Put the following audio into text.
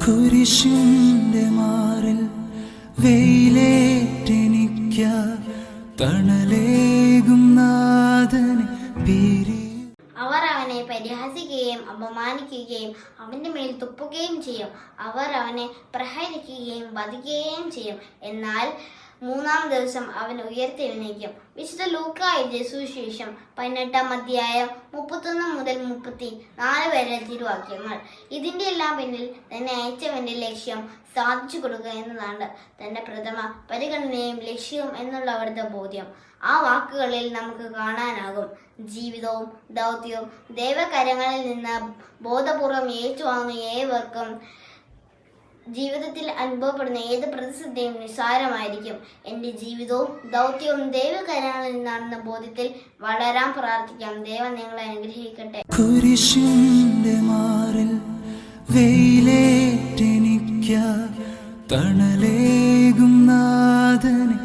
കുരിശിന്റെ മാറിൽ വെയിലേറ്റെനിക്ക തണലേകും നാഥനെ പീരി. അവർ അവനെ പരിഹസിക്കുകയും അപമാനിക്കുകയും അവന്റെ മേൽ തുപ്പുകയും ചെയ്യും. അവർ അവനെ പ്രഹരിക്കുകയും വധിക്കുകയും ചെയ്യും. എന്നാൽ മൂന്നാം ദിവസം അവൻ ഉയർത്തെഴുന്നേൽക്കും. വിശുദ്ധ ലൂക്കാ എഴുതിയ സുവിശേഷം 18-ാം അധ്യായം 31 മുതൽ 34 വരെ തിരുവാക്യങ്ങൾ. ഇതിന്റെ എല്ലാം പിന്നിൽ തന്നെ അയച്ചവന്റെ ലക്ഷ്യം സാധിച്ചു കൊടുക്കുക എന്നതാണ് തന്റെ പ്രഥമ പരിഗണനയും ലക്ഷ്യവും എന്നുള്ള അവിടുത്തെ ബോധ്യം. ആ വാക്കുകളിൽ നമുക്ക് കാണാനാകും. ജീവിതവും ദൗത്യവും ദൈവകരങ്ങളിൽ നിന്ന് ബോധപൂർവം ഏറ്റുവാങ്ങിയ ഏവർക്കും ജീവിതത്തിൽ അനുഭവപ്പെടുന്ന ഏത് പ്രതിസന്ധിയും നിസ്സാരമായിരിക്കും. എൻ്റെ ജീവിതവും ദൗത്യവും ദൈവകരങ്ങളിൽ നിന്നാണെന്ന ബോധ്യത്തിൽ വളരാൻ പ്രാർത്ഥിക്കാം. ദൈവം നിങ്ങളെ അനുഗ്രഹിക്കട്ടെ. കുരിശിന്റെ മാറിൽ വെയിലേറ്റെനിക്ക തണലേകും നാഥനെ